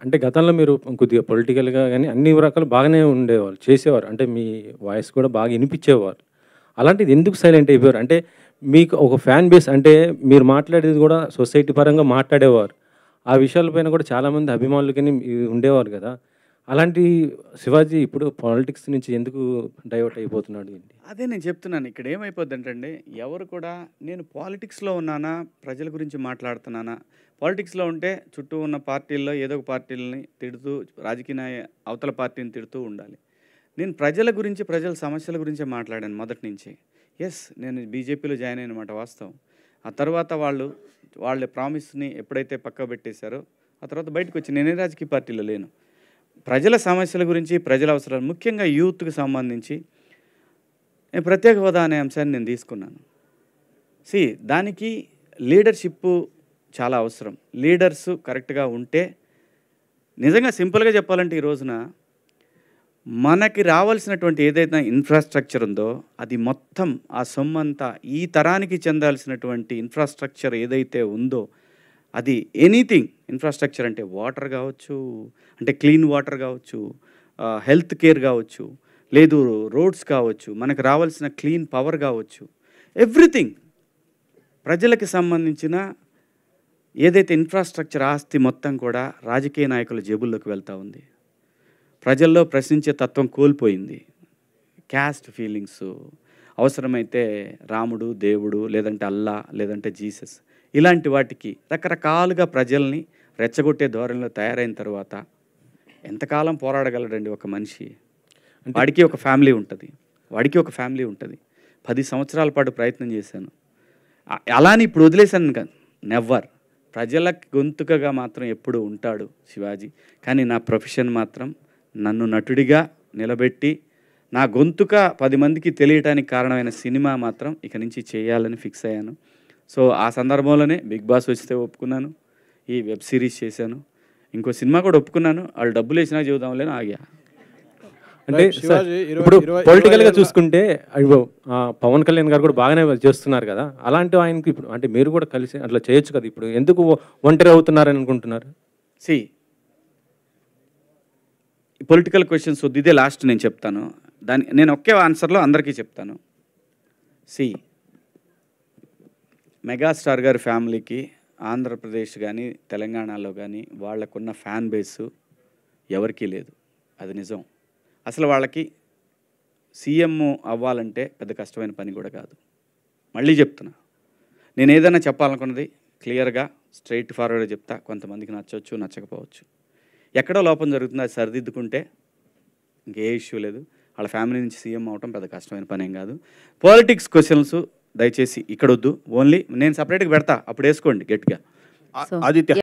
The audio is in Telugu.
అంటే గతంలో మీరు కొద్దిగా పొలిటికల్‌గా గాని అన్ని రకాలు బాగానే ఉండేవాళ్ళు. చేసేవారు. అంటే మీ వాయిస్ కూడా బాగా ఇనిపిచ్చేవారు. అలాంటిది ఎందుకు సైలెంట్ అయిపోయారు? అంటే మీకు ఒక ఫ్యాన్ బేస్ అంటే మీరు మాట్లాడేది గూడా సొసైటీ పరంగా మాట్లాడేవారు. ఆ విషయాల పైన కూడా చాలామంది అభిమానులు గాని ఉండేవారు గదా! అలాంటి శివాజీ ఇప్పుడు పాలిటిక్స్ నుంచి ఎందుకు డైవర్ట్ అయిపోతున్నాడు ఏంటి? అదే నేను చెప్తున్నాను. ఇక్కడ ఏమైపోద్దంటండి, ఎవరు కూడా నేను పాలిటిక్స్‌లో ఉన్నానా, ప్రజల గురించి మాట్లాడుతున్నానా, పాలిటిక్స్‌లో ఉంటే చుట్టూ ఉన్న పార్టీల్లో ఏదో ఒక పార్టీలని తిడుతూ, రాజకీయ అవతల పార్టీని తిడుతూ ఉండాలి. నేను ప్రజల గురించి, ప్రజల సమస్యల గురించే మాట్లాడాను మొదటి నుంచి. యెస్, నేను బీజేపీలో జాయిన్ అయిన మాట వాస్తవం. ఆ తర్వాత వాళ్ళ ప్రామిస్‌ని ఎప్పుడైతే పక్కకు పెట్టేశారో, ఆ తర్వాత బయటకొచ్చి నేనే రాజకీయ పార్టీలో లేను. ప్రజల సమస్యల గురించి, ప్రజల అవసరాలు ముఖ్యంగా యూత్‌కి సంబంధించి నేను ప్రత్యేక హోదా అనే అంశాన్ని నేను తీసుకున్నాను. దానికి లీడర్‌షిప్పు చాలా అవసరం. లీడర్సు కరెక్ట్‌గా ఉంటే నిజంగా సింపుల్‌గా చెప్పాలంటే ఈ రోజున మనకి రావాల్సినటువంటి ఏదైతే ఇన్‌ఫ్రాస్ట్రక్చర్ ఉందో అది మొత్తం ఆ సొమ్మంతా ఈ తరానికి చెందాల్సినటువంటి ఇన్‌ఫ్రాస్ట్రక్చర్ ఏదైతే ఉందో అది ఎనీథింగ్ ఇన్‌ఫ్రాస్ట్రక్చర్ అంటే వాటర్ కావచ్చు, అంటే క్లీన్ వాటర్ కావచ్చు, హెల్త్ కేర్ కావచ్చు, లేదు రోడ్స్ కావచ్చు, మనకు రావాల్సిన క్లీన్ పవర్ కావచ్చు, ఎవ్రీథింగ్ ప్రజలకి సంబంధించిన ఏదైతే ఇన్‌ఫ్రాస్ట్రక్చర్ ఆస్తి మొత్తం కూడా రాజకీయ నాయకుల జేబుల్లోకి వెళ్తూ ఉంది. ప్రజల్లో ప్రశ్నించే తత్వం కోల్పోయింది. క్యాస్ట్ ఫీలింగ్సు, అవసరమైతే రాముడు, దేవుడు, లేదంటే అల్లా, లేదంటే జీసస్ ఇలాంటి వాటికి రకరకాలుగా ప్రజల్ని రెచ్చగొట్టే ధోరణిలో తయారైన తర్వాత ఎంతకాలం పోరాడగలడండి ఒక మనిషి? వాడికి ఒక ఫ్యామిలీ ఉంటుంది. 10 సంవత్సరాల పాటు ప్రయత్నం చేశాను. అలా అని ఇప్పుడు వదిలేశాను కాదు, నెవ్వర్. ప్రజల గొంతుకగా మాత్రం ఎప్పుడూ ఉంటాడు శివాజీ. కానీ నా ప్రొఫెషన్ మాత్రం నన్ను నటుడిగా నిలబెట్టి నా గొంతుక 10 మందికి తెలియటానికి కారణమైన సినిమా మాత్రం ఇక నుంచి చేయాలని ఫిక్స్ అయ్యాను. సో ఆ సందర్భంలోనే బిగ్ బాస్ వస్తే ఒప్పుకున్నాను, ఈ వెబ్ సిరీస్ చేశాను, ఇంకో సినిమా కూడా ఒప్పుకున్నాను. వాళ్ళు డబ్బులు వేసినా చూద్దాంలే అని ఆగా. అంటే ఇప్పుడు పొలిటికల్‌గా చూసుకుంటే పవన్ కళ్యాణ్ గారు కూడా బాగానే చేస్తున్నారు కదా! అలాంటి ఆయనకి ఇప్పుడు అంటే మీరు కూడా కలిసి అట్లా చేయొచ్చు కదా! ఇప్పుడు ఎందుకు ఒంటరి అవుతున్నారని అనుకుంటున్నారు? పొలిటికల్ క్వెషన్స్ వద్దు, ఇదే లాస్ట్ నేను చెప్తాను. నేను ఒకే ఆన్సర్లో అందరికీ చెప్తాను. మెగాస్టార్ గారి ఫ్యామిలీకి ఆంధ్రప్రదేశ్ కానీ తెలంగాణలో కానీ వాళ్ళకున్న ఫ్యాన్ బేసు ఎవరికీ లేదు, అది నిజం. అసలు వాళ్ళకి సీఎం అవ్వాలంటే పెద్ద కష్టమైన పని కూడా కాదు. మళ్ళీ చెప్తున్నా, నేను ఏదైనా చెప్పాలనుకున్నది క్లియర్గా స్ట్రైట్ ఫార్వర్డ్గా చెప్తా. కొంతమందికి నచ్చవచ్చు, నచ్చకపోవచ్చు. ఎక్కడో లోపం జరుగుతుంది, అది సరిదిద్దుకుంటే ఇంకే ఇష్యూ లేదు. వాళ్ళ ఫ్యామిలీ నుంచి సీఎం అవటం పెద్ద కష్టమైన పని ఏం కాదు. పాలిటిక్స్ క్వశ్చన్స్ దయచేసి ఇక్కడ వద్దు. ఓన్లీ నేను సపరేట్గా పెడతా, అప్పుడు వేసుకోండి గట్టిగా. ఆదిత్య